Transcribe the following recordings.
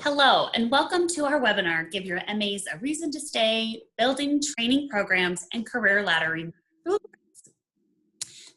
Hello, and welcome to our webinar, Give Your MAs a Reason to Stay, Building Training Programs and Career Laddering.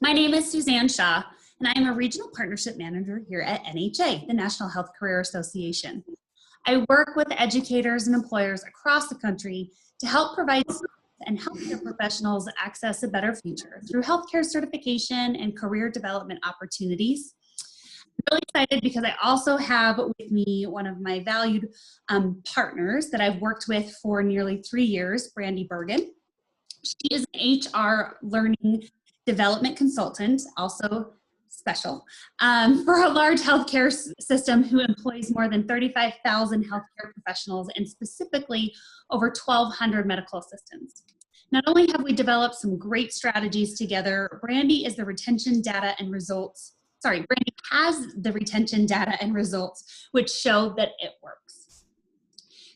My name is Suzanne Shaw, and I am a Regional Partnership Manager here at NHA, the National Health Career Association. I work with educators and employers across the country to help provide and healthcare professionals access a better future through healthcare certification and career development opportunities. I'm really excited because I also have with me one of my valued partners that I've worked with for nearly 3 years, Brandy Bergen. She is an HR learning development consultant, also special, for a large healthcare system who employs more than 35,000 healthcare professionals and specifically over 1,200 medical assistants. Not only have we developed some great strategies together, Brandy has the retention data and results, which show that it works.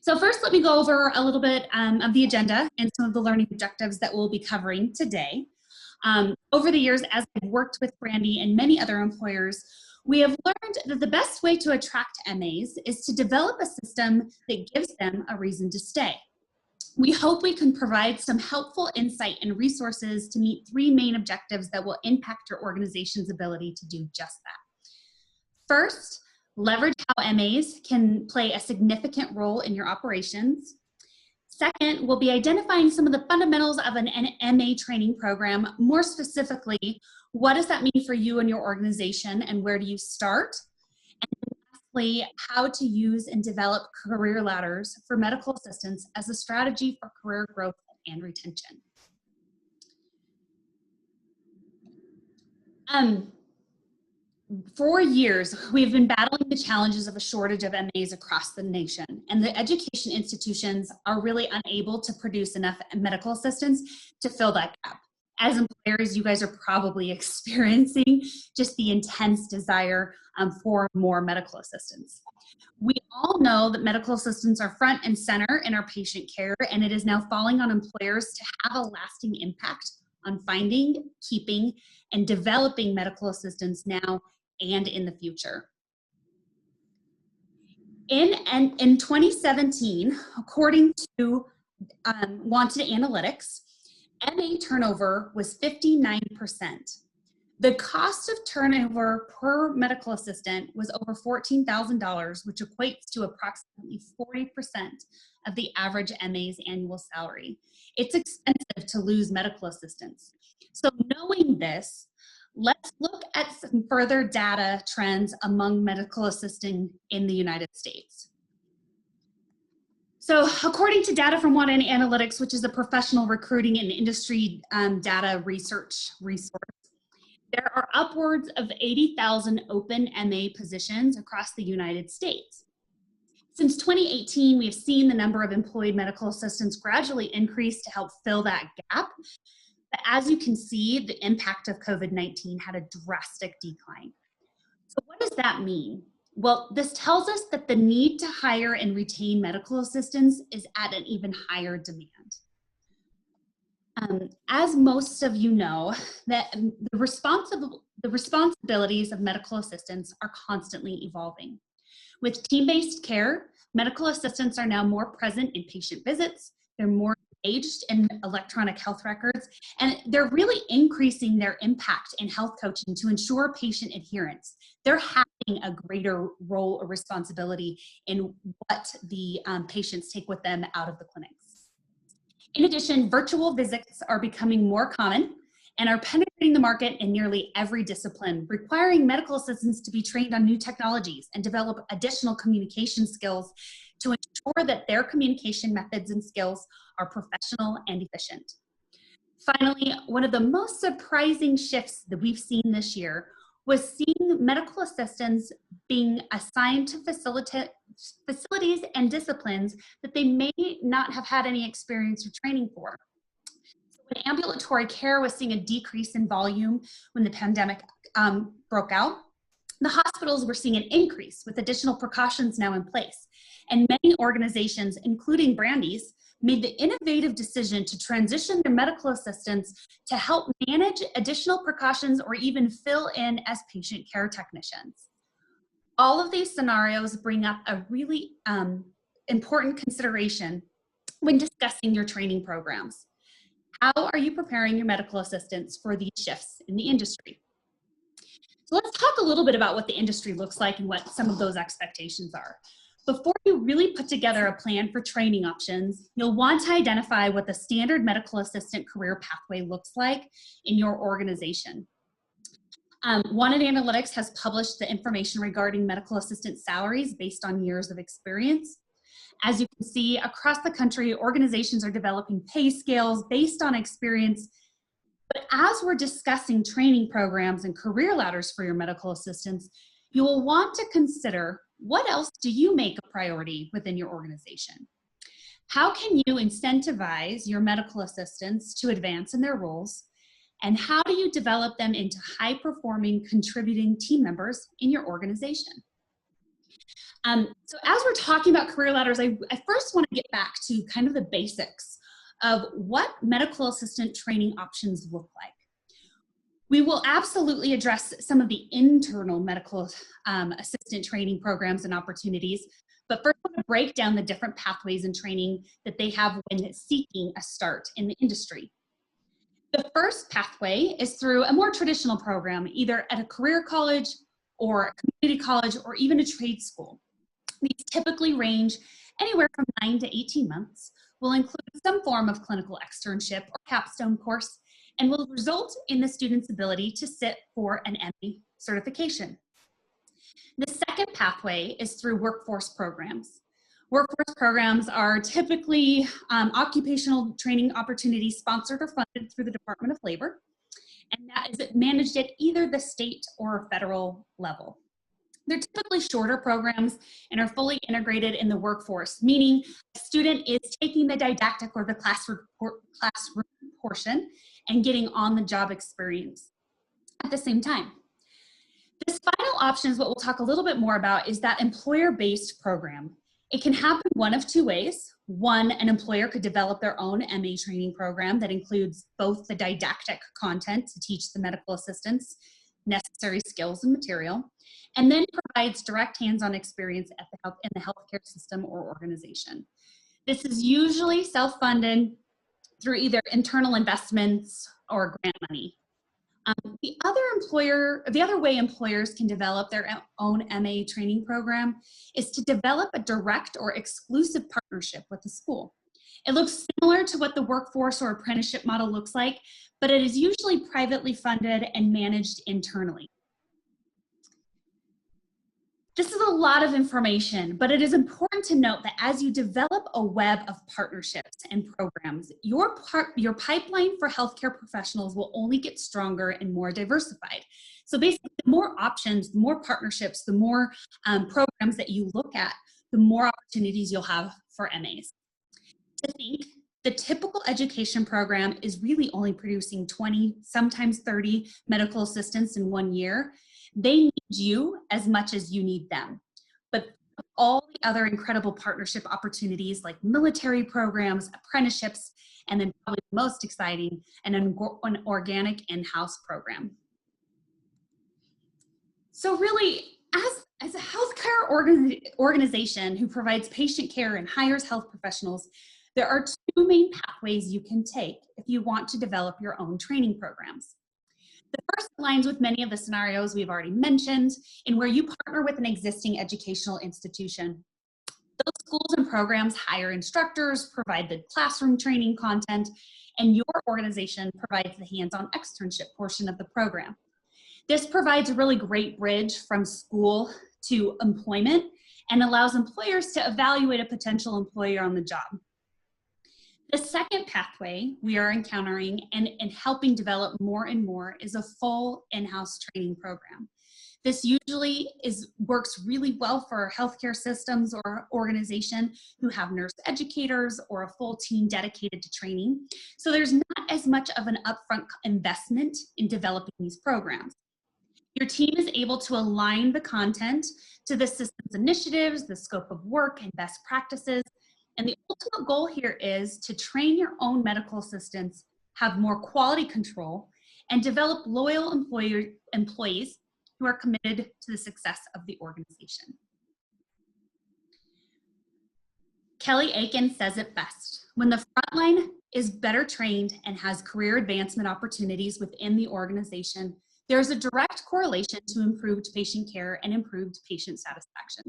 So first, let me go over a little bit of the agenda and some of the learning objectives that we'll be covering today. Over the years, as I've worked with Brandy and many other employers, we have learned that the best way to attract MAs is to develop a system that gives them a reason to stay. We hope we can provide some helpful insight and resources to meet 3 main objectives that will impact your organization's ability to do just that. First, leverage how MAs can play a significant role in your operations. Second, we'll be identifying some of the fundamentals of an MA training program. More specifically, what does that mean for you and your organization, and where do you start? And lastly, how to use and develop career ladders for medical assistants as a strategy for career growth and retention. For years, we've been battling the challenges of a shortage of MAs across the nation, and the education institutions are really unable to produce enough medical assistants to fill that gap. As employers, you guys are probably experiencing just the intense desire for more medical assistants. We all know that medical assistants are front and center in our patient care, and it is now falling on employers to have a lasting impact on finding, keeping, and developing medical assistants now and in the future. In 2017, according to Wanted Analytics, MA turnover was 59%. The cost of turnover per medical assistant was over $14,000, which equates to approximately 40% of the average MA's annual salary. It's expensive to lose medical assistants. So knowing this, let's look at some further data trends among medical assisting in the United States. So according to data from Wanted Analytics, which is a professional recruiting and industry data research resource, there are upwards of 80,000 open MA positions across the United States. Since 2018, we've seen the number of employed medical assistants gradually increase to help fill that gap. But as you can see, the impact of COVID-19 had a drastic decline. So what does that mean? Well, this tells us that the need to hire and retain medical assistants is at an even higher demand. As most of you know, that the responsibilities of medical assistants are constantly evolving. With team-based care, medical assistants are now more present in patient visits, they're more engaged in electronic health records, and they're really increasing their impact in health coaching to ensure patient adherence. They're having a greater role or responsibility in what the patients take with them out of the clinics. In addition, virtual visits are becoming more common and are penetrating the market in nearly every discipline, requiring medical assistants to be trained on new technologies and develop additional communication skills to ensure that their communication methods and skills are professional and efficient. Finally, one of the most surprising shifts that we've seen this year was seeing medical assistants being assigned to facilities and disciplines that they may not have had any experience or training for. So when ambulatory care was seeing a decrease in volume when the pandemic broke out, the hospitals were seeing an increase with additional precautions now in place. And many organizations, including Brandy's, made the innovative decision to transition their medical assistants to help manage additional precautions or even fill in as patient care technicians. All of these scenarios bring up a really important consideration when discussing your training programs. How are you preparing your medical assistants for these shifts in the industry? So let's talk a little bit about what the industry looks like and what some of those expectations are. Before you really put together a plan for training options, you'll want to identify what the standard medical assistant career pathway looks like in your organization. Wanted Analytics has published the information regarding medical assistant salaries based on years of experience. As you can see, across the country, organizations are developing pay scales based on experience. But as we're discussing training programs and career ladders for your medical assistants, you will want to consider, what else do you make a priority within your organization? How can you incentivize your medical assistants to advance in their roles? And how do you develop them into high-performing, contributing team members in your organization? So as we're talking about career ladders, I first want to get back to kind of the basics of what medical assistant training options look like. We will absolutely address some of the internal medical assistant training programs and opportunities, but first I want to break down the different pathways and training that they have when seeking a start in the industry. The first pathway is through a more traditional program, either at a career college or a community college or even a trade school. These typically range anywhere from 9 to 18 months, will include some form of clinical externship or capstone course, and will result in the student's ability to sit for an ME certification. The second pathway is through workforce programs. Workforce programs are typically occupational training opportunities sponsored or funded through the Department of Labor, and that is managed at either the state or federal level. They're typically shorter programs and are fully integrated in the workforce, meaning a student is taking the didactic or the classroom portion and getting on-the-job experience at the same time. This final option is what we'll talk a little bit more about, is that employer-based program. It can happen one of two ways. One, an employer could develop their own MA training program that includes both the didactic content to teach the medical assistants necessary skills and material, and then provides direct hands-on experience at in the healthcare system or organization. This is usually self-funded through either internal investments or grant money. The other way employers can develop their own MA training program is to develop a direct or exclusive partnership with the school. It looks similar to what the workforce or apprenticeship model looks like, but it is usually privately funded and managed internally. This is a lot of information, but it is important to note that as you develop a web of partnerships and programs, your pipeline for healthcare professionals will only get stronger and more diversified. So basically, the more options, the more partnerships, the more programs that you look at, the more opportunities you'll have for MAs. To think, the typical education program is really only producing 20, sometimes 30 medical assistants in 1 year. They need you as much as you need them. But all the other incredible partnership opportunities like military programs, apprenticeships, and then probably most exciting, an organic in-house program. So really, as a healthcare organization who provides patient care and hires health professionals, there are two main pathways you can take if you want to develop your own training programs. The first aligns with many of the scenarios we've already mentioned, in where you partner with an existing educational institution. Those schools and programs hire instructors, provide the classroom training content, and your organization provides the hands-on externship portion of the program. This provides a really great bridge from school to employment and allows employers to evaluate a potential employer on the job. The second pathway we are encountering and helping develop more and more is a full in-house training program. This usually works really well for healthcare systems or organization who have nurse educators or a full team dedicated to training. So there's not as much of an upfront investment in developing these programs. Your team is able to align the content to the system's initiatives, the scope of work, and best practices. And the ultimate goal here is to train your own medical assistants, have more quality control, and develop loyal employees who are committed to the success of the organization. Kelly Aiken says it best: when the frontline is better trained and has career advancement opportunities within the organization, there's a direct correlation to improved patient care and improved patient satisfaction.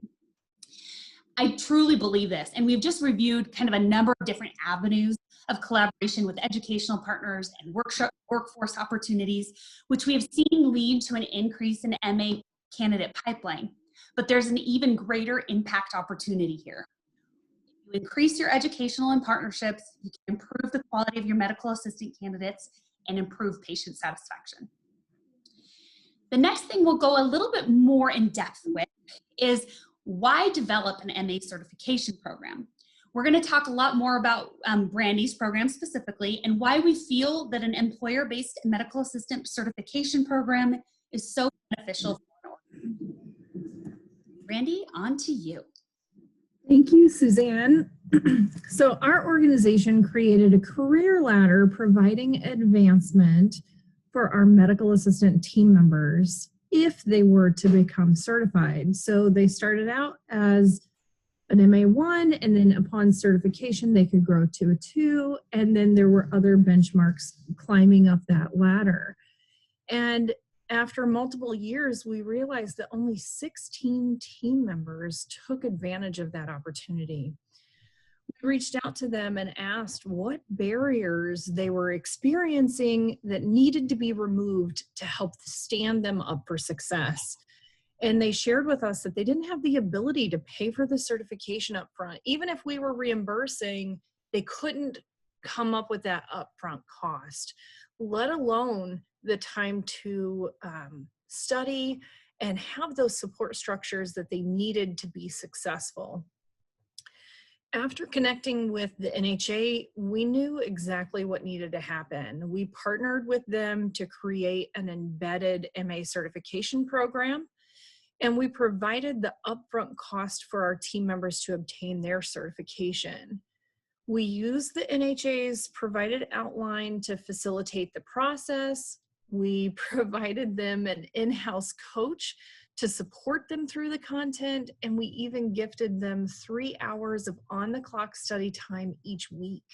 I truly believe this, and we've just reviewed kind of a number of different avenues of collaboration with educational partners and workforce opportunities, which we have seen lead to an increase in MA candidate pipeline. But there's an even greater impact opportunity here. If you increase your educational and partnerships, you can improve the quality of your medical assistant candidates and improve patient satisfaction. The next thing we'll go a little bit more in depth with is why develop an MA certification program. We're going to talk a lot more about Brandy's program specifically and why we feel that an employer-based medical assistant certification program is so beneficial for an organization. Brandy, on to you. Thank you, Suzanne. So our organization created a career ladder providing advancement for our medical assistant team members if they were to become certified. So they started out as an MA1, and then upon certification, they could grow to a 2, and then there were other benchmarks climbing up that ladder. And after multiple years, we realized that only 16 team members took advantage of that opportunity. We reached out to them and asked what barriers they were experiencing that needed to be removed to help stand them up for success. And they shared with us that they didn't have the ability to pay for the certification up front. Even if we were reimbursing, they couldn't come up with that upfront cost, let alone the time to study and have those support structures that they needed to be successful. After connecting with the NHA, we knew exactly what needed to happen. We partnered with them to create an embedded MA certification program, and we provided the upfront cost for our team members to obtain their certification. We used the NHA's provided outline to facilitate the process. We provided them an in-house coach to support them through the content, and we even gifted them 3 hours of on-the-clock study time each week.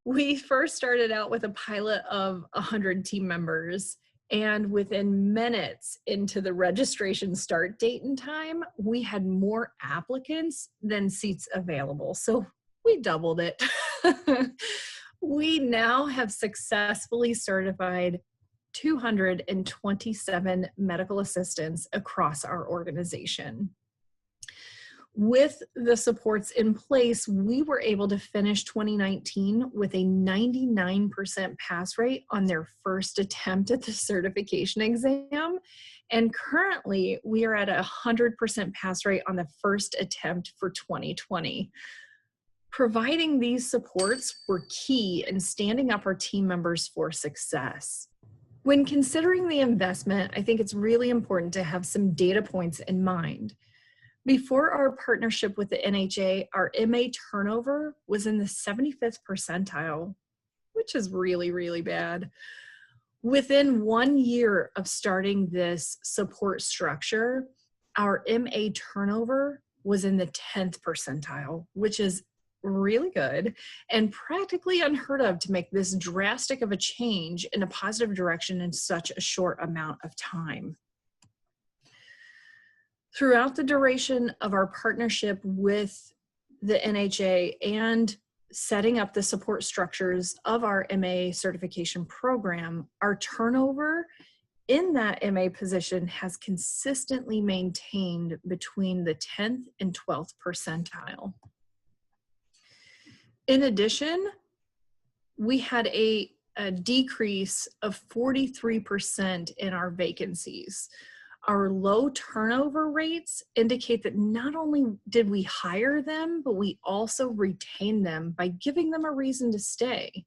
We first started out with a pilot of 100 team members, and within minutes into the registration start date and time, we had more applicants than seats available. So we doubled it. We now have successfully certified 227 medical assistants across our organization. With the supports in place, we were able to finish 2019 with a 99% pass rate on their first attempt at the certification exam. And currently, we are at a 100% pass rate on the first attempt for 2020. Providing these supports were key in standing up our team members for success. When considering the investment, I think it's really important to have some data points in mind. Before our partnership with the NHA, our MA turnover was in the 75th percentile, which is really, really bad. Within 1 year of starting this support structure, our MA turnover was in the 10th percentile, which is really good and practically unheard of to make this drastic of a change in a positive direction in such a short amount of time. Throughout the duration of our partnership with the NHA and setting up the support structures of our MA certification program, our turnover in that MA position has consistently maintained between the 10th and 12th percentile. In addition, we had a decrease of 43% in our vacancies. Our low turnover rates indicate that not only did we hire them, but we also retained them by giving them a reason to stay.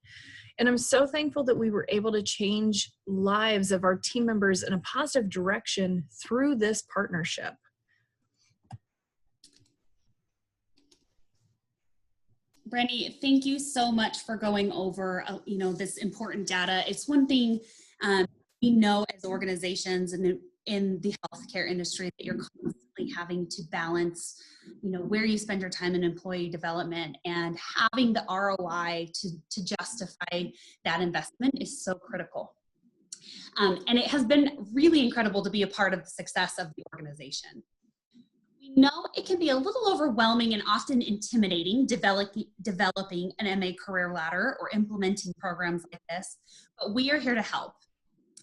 And I'm so thankful that we were able to change lives of our team members in a positive direction through this partnership. Brandy, thank you so much for going over, this important data. It's one thing We know as organizations and in the healthcare industry that you're constantly having to balance, where you spend your time in employee development, and having the ROI to justify that investment is so critical. And it has been really incredible to be a part of the success of the organization. We know it can be a little overwhelming and often intimidating developing an MA career ladder or implementing programs like this, but we are here to help.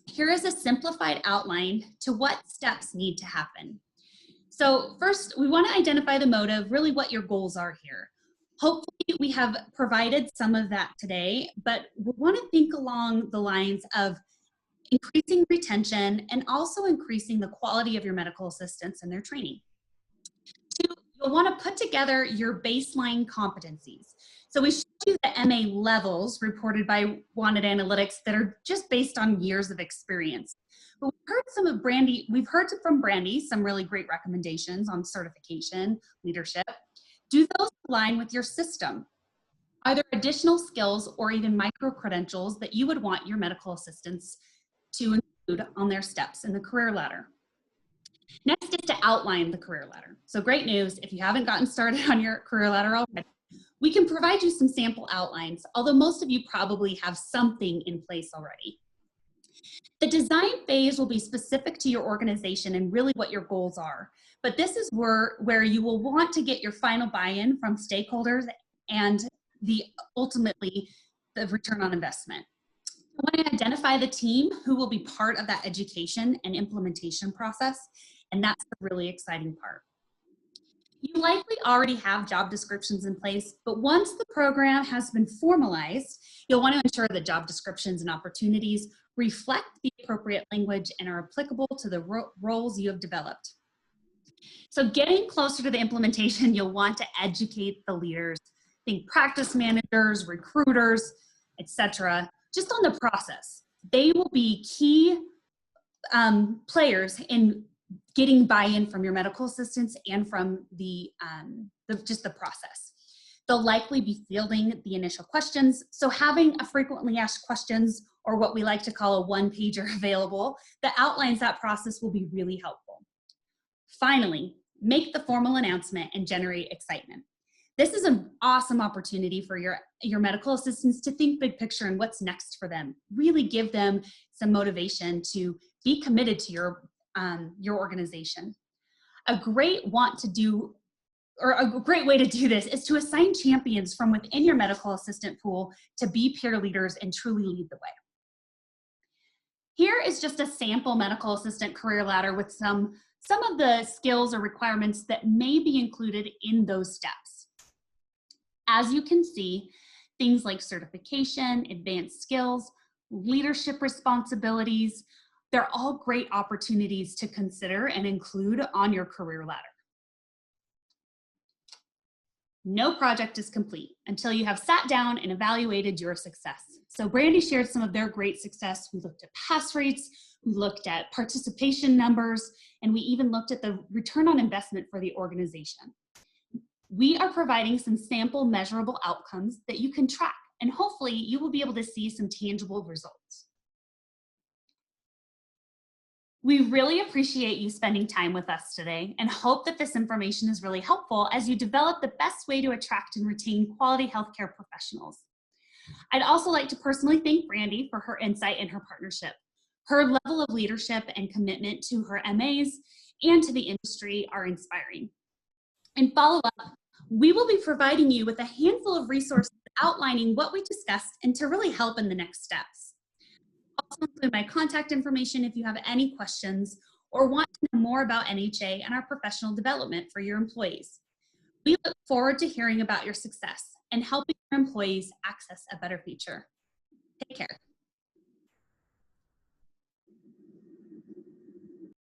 Here is a simplified outline to what steps need to happen. So first, we want to identify the motive, really what your goals are here. Hopefully we have provided some of that today, but we want to think along the lines of increasing retention and also increasing the quality of your medical assistants and their training. Two, you'll want to put together your baseline competencies. So we showed you the MA levels reported by Wanted Analytics that are just based on years of experience. But we've heard from Brandy some really great recommendations on certification, leadership. Do those align with your system? Are there additional skills or even micro-credentials that you would want your medical assistants to include on their steps in the career ladder? Next is to outline the career ladder. So great news, if you haven't gotten started on your career ladder already, we can provide you some sample outlines, although most of you probably have something in place already. The design phase will be specific to your organization and really what your goals are. But this is where you will want to get your final buy-in from stakeholders and ultimately the return on investment. You want to identify the team who will be part of that education and implementation process, and that's the really exciting part. You likely already have job descriptions in place, but once the program has been formalized, you'll want to ensure that job descriptions and opportunities reflect the appropriate language and are applicable to the roles you have developed. So getting closer to the implementation, you'll want to educate the leaders, think practice managers, recruiters, etc., just on the process. They will be key players in getting buy-in from your medical assistants and from just the process. They'll likely be fielding the initial questions, so having a frequently asked questions, or what we like to call a one-pager available, that outlines that process will be really helpful. Finally, make the formal announcement and generate excitement. This is an awesome opportunity for your medical assistants to think big picture and what's next for them. Really give them some motivation to be committed to your organization. A great way to do this is to assign champions from within your medical assistant pool to be peer leaders and truly lead the way. Here is just a sample medical assistant career ladder with some of the skills or requirements that may be included in those steps. As you can see, things like certification, advanced skills, leadership responsibilities, they're all great opportunities to consider and include on your career ladder. No project is complete until you have sat down and evaluated your success. So Brandy shared some of their great success. We looked at pass rates, we looked at participation numbers, and we even looked at the return on investment for the organization. We are providing some sample measurable outcomes that you can track, and hopefully you will be able to see some tangible results. We really appreciate you spending time with us today and hope that this information is really helpful as you develop the best way to attract and retain quality healthcare professionals. I'd also like to personally thank Brandy for her insight and her partnership. Her level of leadership and commitment to her MAs and to the industry are inspiring. In follow-up, we will be providing you with a handful of resources outlining what we discussed and to really help in the next steps. I'll also include my contact information if you have any questions or want to know more about NHA and our professional development for your employees. We look forward to hearing about your success and helping your employees access a better future. Take care.